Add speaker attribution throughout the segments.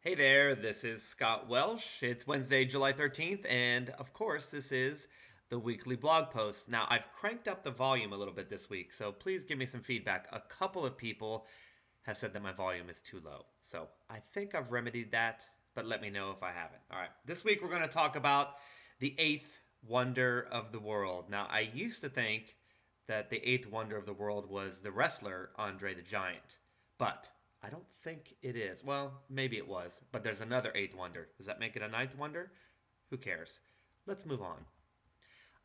Speaker 1: Hey there, this is Scott Welsh. It's Wednesday, July 13th, and of course, this is the weekly blog post. Now, I've cranked up the volume a little bit this week, so please give me some feedback. A couple of people have said that my volume is too low, so I think I've remedied that, but let me know if I haven't. All right, this week we're going to talk about the eighth wonder of the world. Now, I used to think that the eighth wonder of the world was the wrestler Andre the Giant, but I don't think it is. Well, maybe it was, but there's another eighth wonder. Does that make it a ninth wonder? Who cares? Let's move on.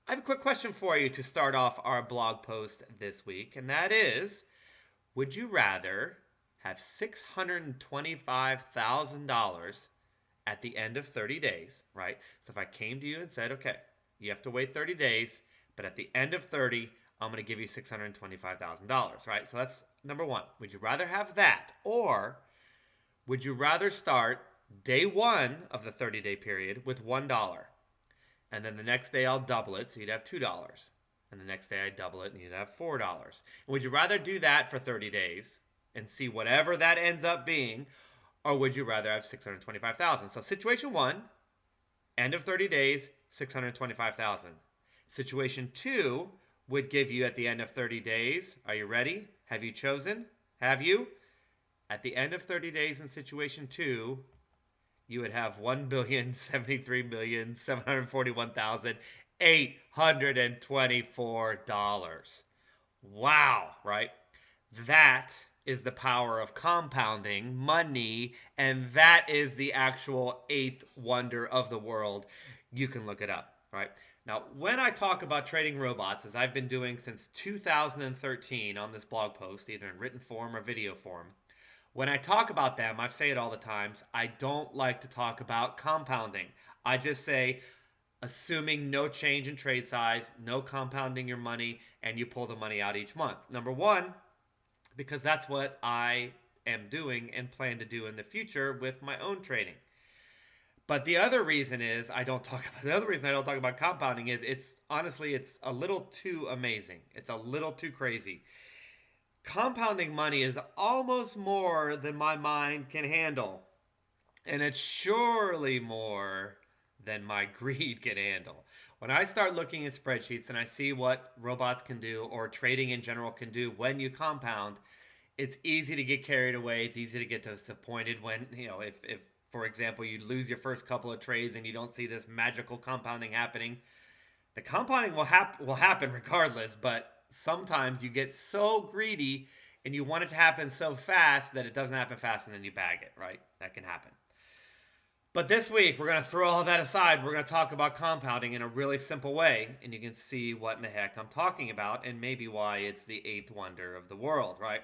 Speaker 1: I have a quick question for you to start off our blog post this week, and that is, would you rather have $625,000 at the end of 30 days, right? So if I came to you and said, okay, you have to wait 30 days, but at the end of 30, I'm going to give you $625,000, right? So that's number one. Would you rather have that, or would you rather start day one of the 30-day period with $1, and then the next day I'll double it, so you'd have $2, and the next day I double it and you'd have $4? And would you rather do that for 30 days and see whatever that ends up being, or would you rather have 625,000? So situation one, end of 30 days, 625,000. Situation two would give you at the end of 30 days. Are you ready? Have you chosen? Have you? At the end of 30 days in situation two, you would have $1,073,741,824. Wow, right? That is the power of compounding money, and that is the actual eighth wonder of the world. You can look it up, right? Now, when I talk about trading robots, as I've been doing since 2013 on this blog post, either in written form or video form, when I talk about them, I say it all the times, I don't like to talk about compounding. I just say, assuming no change in trade size, no compounding your money, and you pull the money out each month. Number one, because that's what I am doing and plan to do in the future with my own trading. But the other reason is I don't talk about the other reason I don't talk about compounding is it's honestly it's a little too amazing. It's a little too crazy. Compounding money is almost more than my mind can handle. And it's surely more than my greed can handle. When I start looking at spreadsheets and I see what robots can do or trading in general can do when you compound, it's easy to get carried away. It's easy to get disappointed when, if for example, you lose your first couple of trades and you don't see this magical compounding happening. The compounding will happen regardless, but sometimes you get so greedy and you want it to happen so fast that it doesn't happen fast and then you bag it, right? That can happen. But this week, we're going to throw all that aside. We're going to talk about compounding in a really simple way, and you can see what in the heck I'm talking about and maybe why it's the eighth wonder of the world, right?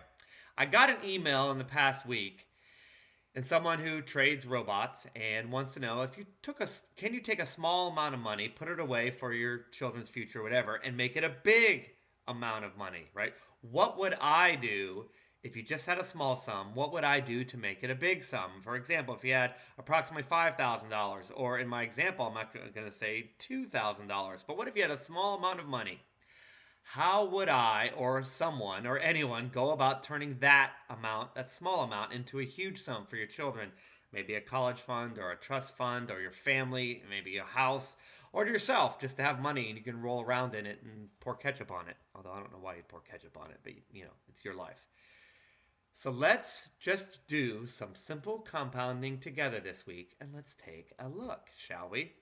Speaker 1: I got an email in the past week, and someone who trades robots and wants to know if you can you take a small amount of money, put it away for your children's future, whatever, and make it a big amount of money, right? What would I do if you just had a small sum? What would I do to make it a big sum? For example, if you had approximately $5,000, or in my example, I'm not going to say $2,000, but what if you had a small amount of money? How would I or someone or anyone go about turning that amount, that small amount, into a huge sum for your children? Maybe a college fund or a trust fund or your family, maybe a house, or to yourself just to have money and you can roll around in it and pour ketchup on it. Although I don't know why you'd pour ketchup on it, but it's your life. So let's just do some simple compounding together this week and let's take a look, shall we?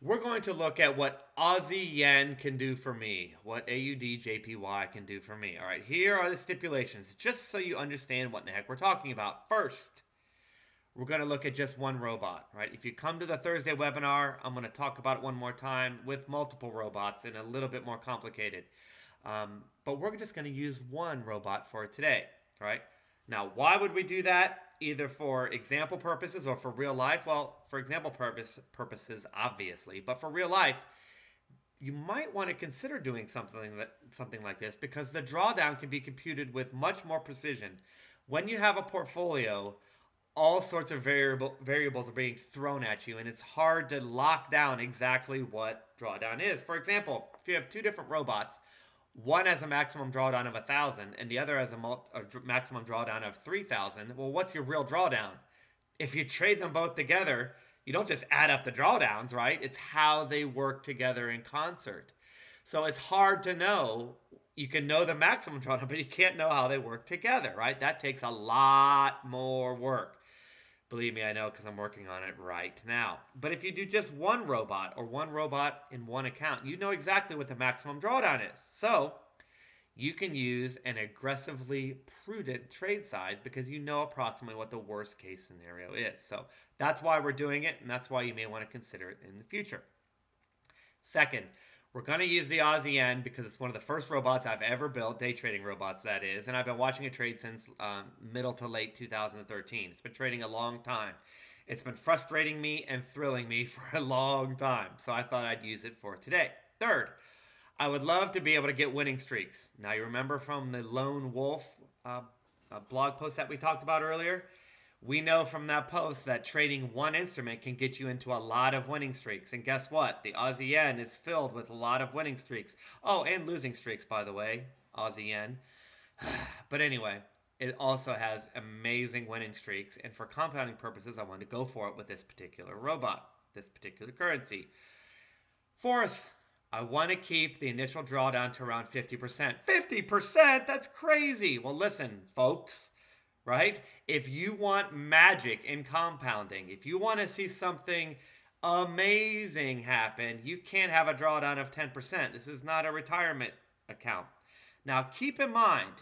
Speaker 1: We're going to look at what Aussie yen can do for me, what AUD can do for me. All right, here are the stipulations, just so you understand what in the heck we're talking about. First, we're going to look at just one robot, right? If you come to the Thursday webinar, I'm going to talk about it one more time with multiple robots and a little bit more complicated. But we're just going to use one robot for today, right? Now, why would we do that? Either for example purposes or for real life? Well, for example purposes, obviously, but for real life, you might want to consider doing something like this because the drawdown can be computed with much more precision. When you have a portfolio, all sorts of variables are being thrown at you, and it's hard to lock down exactly what drawdown is. For example, if you have two different robots, one has a maximum drawdown of 1,000 and the other has a maximum drawdown of 3,000. Well, what's your real drawdown? If you trade them both together, you don't just add up the drawdowns, right? It's how they work together in concert. So it's hard to know. You can know the maximum drawdown, but you can't know how they work together, right? That takes a lot more work. Believe me, I know because I'm working on it right now. But if you do just one robot or one robot in one account, you know exactly what the maximum drawdown is. So you can use an aggressively prudent trade size because you know approximately what the worst case scenario is. So that's why we're doing it, and that's why you may want to consider it in the future. Second, we're going to use the Aussie Yen because it's one of the first robots I've ever built, day trading robots that is, and I've been watching it trade since middle to late 2013. It's been trading a long time. It's been frustrating me and thrilling me for a long time, so I thought I'd use it for today. Third, I would love to be able to get winning streaks. Now, you remember from the Lone Wolf uh, blog post that we talked about earlier? We know from that post that trading one instrument can get you into a lot of winning streaks. And guess what? The Aussie Yen is filled with a lot of winning streaks. Oh, and losing streaks, by the way. Aussie Yen. But anyway, it also has amazing winning streaks. And for compounding purposes, I wanted to go for it with this particular robot, this particular currency. Fourth, I want to keep the initial drawdown to around 50%. 50%? That's crazy. Well, listen, folks, right? If you want magic in compounding, if you want to see something amazing happen, you can't have a drawdown of 10%. This is not a retirement account. Now, keep in mind,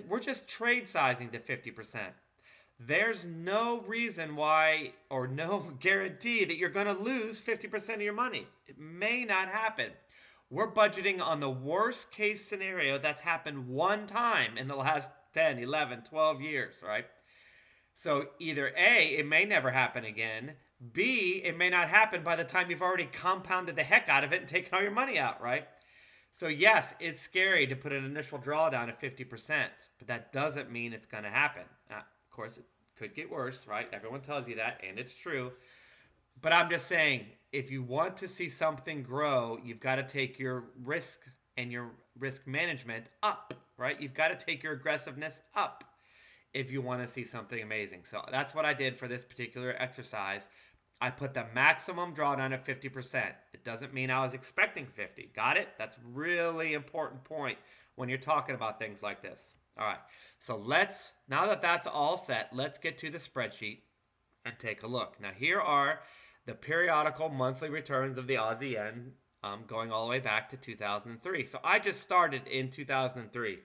Speaker 1: we're just trade sizing to 50%. There's no reason why or no guarantee that you're going to lose 50% of your money. It may not happen. We're budgeting on the worst case scenario that's happened one time in the last 10, 11, 12 years, right? So either A, it may never happen again. B, it may not happen by the time you've already compounded the heck out of it and taken all your money out, right? So yes, it's scary to put an initial drawdown of 50%, but that doesn't mean it's going to happen. Of course, it could get worse, right? Everyone tells you that, and it's true. But I'm just saying, if you want to see something grow, you've got to take your risk and your risk management up, right? You've got to take your aggressiveness up if you want to see something amazing. So that's what I did for this particular exercise. I put the maximum drawdown at 50%. It doesn't mean I was expecting 50. Got it? That's really important point when you're talking about things like this. All right. So now that that's all set, let's get to the spreadsheet and take a look. Now here are the periodical monthly returns of the Aussie Yen going all the way back to 2003. So I just started in 2003.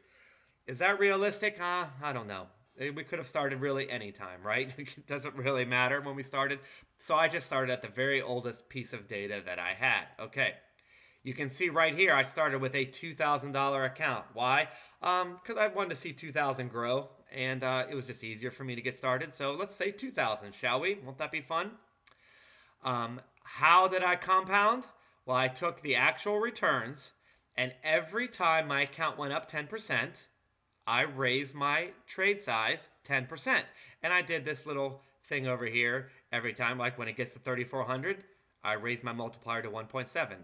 Speaker 1: Is that realistic? I don't know. We could have started really any time, right? It doesn't really matter when we started. So I just started at the very oldest piece of data that I had. Okay. You can see right here, I started with a $2,000 account. Why? Because I wanted to see 2,000 grow, and it was just easier for me to get started. So let's say 2,000, shall we? Won't that be fun? How did I compound? Well, I took the actual returns, and every time my account went up 10%, I raised my trade size 10%. And I did this little thing over here every time, like when it gets to 3,400, I raise my multiplier to 1.7,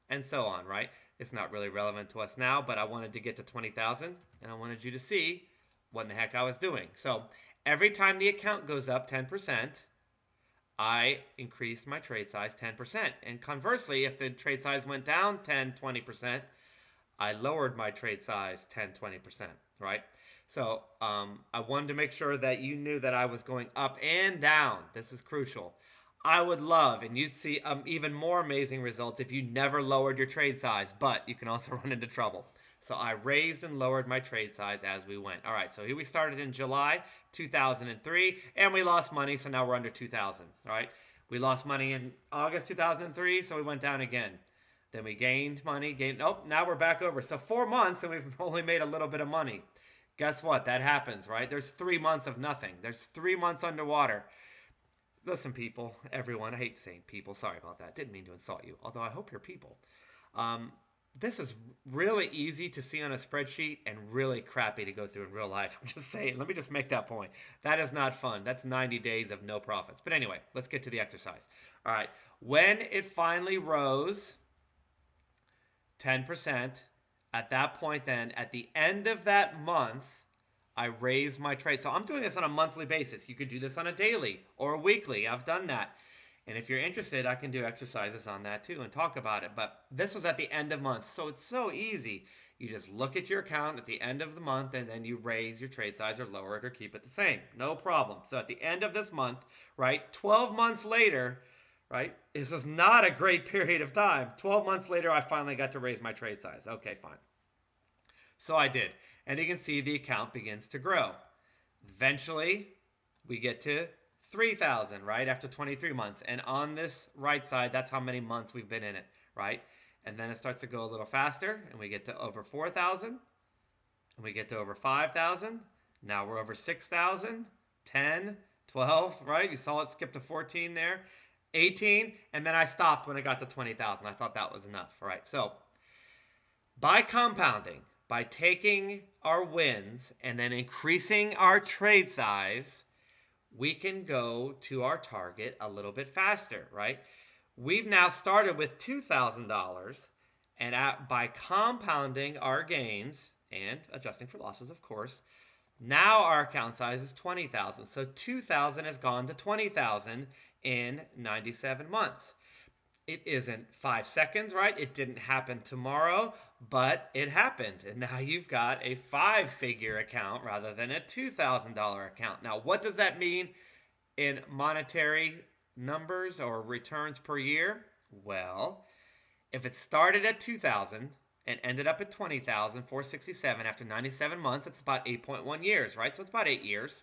Speaker 1: and so on, right? It's not really relevant to us now, but I wanted to get to 20,000, and I wanted you to see what in the heck I was doing. So every time the account goes up 10%, I increased my trade size 10%. And conversely, if the trade size went down 10, 20%, I lowered my trade size 10, 20%, right? So I wanted to make sure that you knew that I was going up and down. This is crucial. I would love, and you'd see even more amazing results if you never lowered your trade size, but you can also run into trouble. So I raised and lowered my trade size as we went. All right, so here we started in July 2003, and we lost money, so now we're under 2,000, all right? We lost money in August 2003, so we went down again. Then we gained money, nope, now we're back over. So 4 months, and we've only made a little bit of money. Guess what? That happens, right? There's 3 months of nothing. There's 3 months underwater. Listen, people, everyone, I hate saying people. Sorry about that. Didn't mean to insult you, although I hope you're people. This is really easy to see on a spreadsheet and really crappy to go through in real life. I'm just saying, let me just make that point. That is not fun. That's 90 days of no profits. But anyway, let's get to the exercise. All right, when it finally rose 10%, at that point then, at the end of that month, I raise my trade. So I'm doing this on a monthly basis. You could do this on a daily or a weekly. I've done that. And if you're interested, I can do exercises on that too and talk about it. But this was at the end of month, so it's so easy. You just look at your account at the end of the month and then you raise your trade size or lower it or keep it the same. No problem. So at the end of this month, right, 12 months later, right, this was not a great period of time. 12 months later, I finally got to raise my trade size. Okay, fine. So I did. And you can see the account begins to grow. Eventually, we get to 3,000, right, after 23 months. And on this right side, that's how many months we've been in it, right? And then it starts to go a little faster, and we get to over 4,000, and we get to over 5,000. Now we're over 6,000, 10, 12, right? You saw it skip to 14 there, 18, and then I stopped when it got to 20,000. I thought that was enough, all right? So by compounding, by taking our wins and then increasing our trade size, we can go to our target a little bit faster, right? We've now started with $2,000, and by compounding our gains and adjusting for losses, of course, now our account size is 20,000. So 2,000 has gone to 20,000 in 97 months. It isn't 5 seconds, right? It didn't happen tomorrow, but it happened. And now you've got a 5-figure account rather than a $2,000 account. Now, what does that mean in monetary numbers or returns per year? Well, if it started at 2,000 and ended up at 20,467 after 97 months, it's about 8.1 years, right? So it's about 8 years.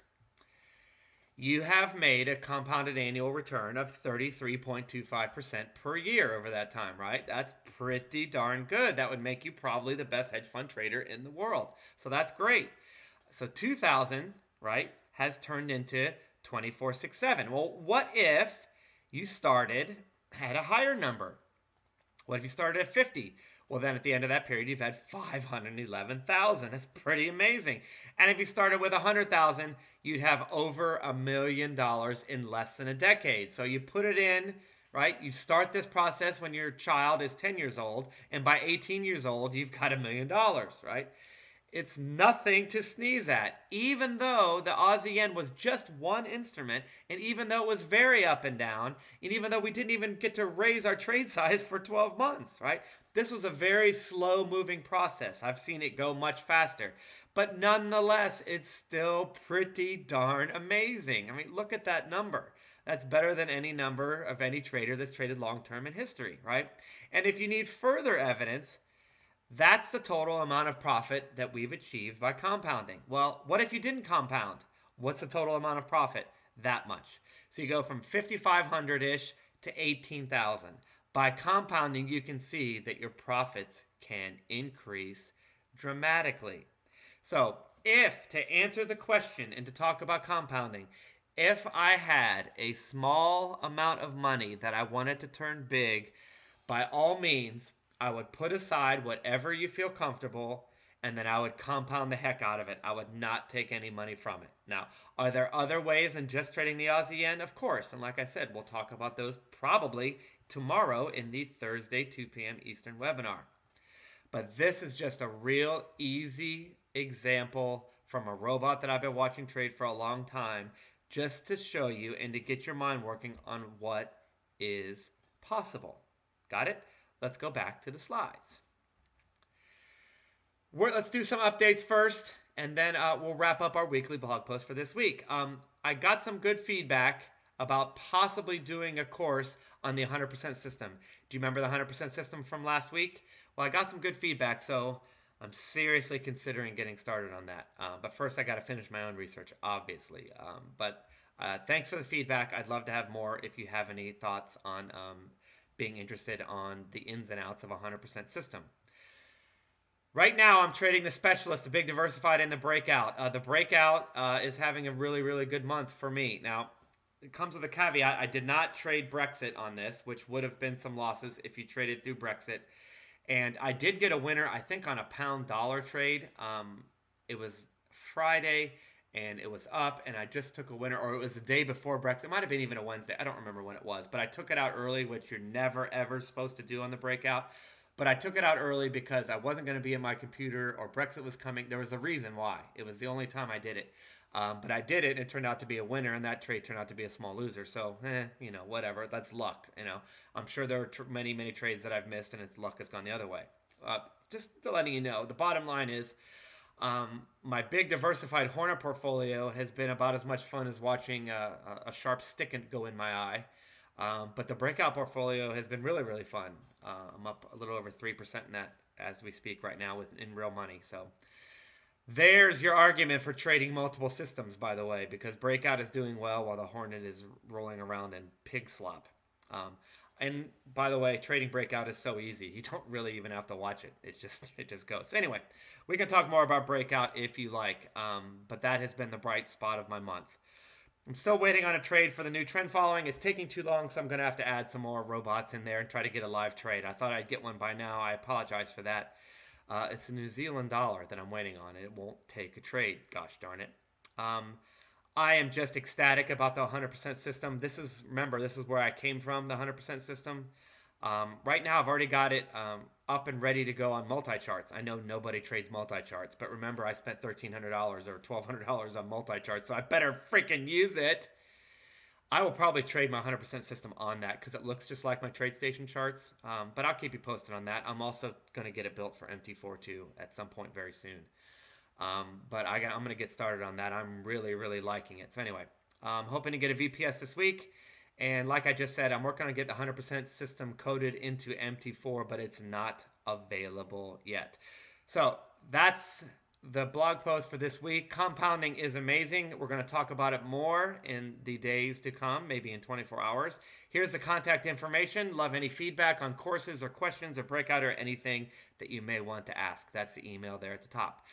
Speaker 1: You have made a compounded annual return of 33.25% per year over that time, right? That's pretty darn good. That would make you probably the best hedge fund trader in the world. So that's great. So 2,000, right, has turned into 2467. Well, what if you started at a higher number? What if you started at 50? Well, then at the end of that period, you've had 511,000. That's pretty amazing. And if you started with 100,000, you'd have over $1 million in less than a decade. So you put it in, right? You start this process when your child is 10 years old, and by 18 years old, you've got $1 million, right? It's nothing to sneeze at, even though the Aussie yen was just one instrument, and even though it was very up and down, and even though we didn't even get to raise our trade size for 12 months, right? This was a very slow moving process. I've seen it go much faster. But nonetheless, it's still pretty darn amazing. I mean, look at that number. That's better than any number of any trader that's traded long-term in history, right? And if you need further evidence, that's the total amount of profit that we've achieved by compounding. Well, what if you didn't compound? What's the total amount of profit? That much. So you go from 5,500-ish to 18,000. By compounding, you can see that your profits can increase dramatically. So to answer the question and to talk about compounding, if I had a small amount of money that I wanted to turn big, by all means, I would put aside whatever you feel comfortable, and then I would compound the heck out of it. I would not take any money from it. Now, are there other ways than just trading the Aussie yen? Of course. And like I said, we'll talk about those probably tomorrow in the Thursday 2 p.m. Eastern webinar. But this is just a real easy example from a robot that I've been watching trade for a long time, just to show you and to get your mind working on what is possible. Got it? Let's go back to the slides. Let's do some updates first, and then we'll wrap up our weekly blog post for this week. I got some good feedback about possibly doing a course on the 100% system. Do you remember the 100% system from last week? Well, I got some good feedback, so I'm seriously considering getting started on that. But first, I got to finish my own research, obviously. But thanks for the feedback. I'd love to have more if you have any thoughts on being interested on the ins and outs of a 100% system. Right now, I'm trading the Specialist, the Big Diversified, and the Breakout. The Breakout is having a really, really good month for me. Now, it comes with a caveat. I did not trade Brexit on this, which would have been some losses if you traded through Brexit. And I did get a winner, I think, on a pound-dollar trade. It was Friday, and it was up, and I just took a winner, or it was the day before Brexit. It might have been even a Wednesday. I don't remember when it was, but I took it out early, which you're never, ever supposed to do on the Breakout. But I took it out early because I wasn't going to be in my computer or Brexit was coming. There was a reason why. It was the only time I did it. But I did it, and it turned out to be a winner, and that trade turned out to be a small loser. So, whatever. That's luck. I'm sure there are many, many trades that I've missed, and it's luck has gone the other way. Just to letting you know, the bottom line is my big diversified Hornet portfolio has been about as much fun as watching a sharp stick go in my eye. But the breakout portfolio has been really, really fun. I'm up a little over 3% in that as we speak right now in real money. So there's your argument for trading multiple systems, by the way, because breakout is doing well while the Hornet is rolling around in pig slop. Um, and by the way, trading breakout is so easy. You don't really even have to watch it. It just goes. So anyway, we can talk more about breakout if you like. But that has been the bright spot of my month. I'm still waiting on a trade for the new trend following. It's taking too long, so I'm going to have to add some more robots in there and try to get a live trade. I thought I'd get one by now. I apologize for that. It's a New Zealand dollar that I'm waiting on. It won't take a trade. Gosh darn it. Um, I am just ecstatic about the 100% system. Remember, this is where I came from, the 100% system. Right now, I've already got it up and ready to go on multi-charts. I know nobody trades multi-charts, but remember, I spent $1,300 or $1,200 on multi-charts, so I better freaking use it. I will probably trade my 100% system on that because it looks just like my TradeStation charts, but I'll keep you posted on that. I'm also going to get it built for MT4 too at some point very soon. But I'm going to get started on that. I'm really, really liking it. So anyway, I'm hoping to get a VPS this week. And like I just said, I'm working on getting the 100% system coded into MT4, but it's not available yet. So that's the blog post for this week. Compounding is amazing. We're going to talk about it more in the days to come, maybe in 24 hours. Here's the contact information. Love any feedback on courses or questions or breakout or anything that you may want to ask. That's the email there at the top.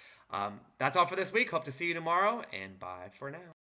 Speaker 1: That's all for this week. Hope to see you tomorrow, and bye for now.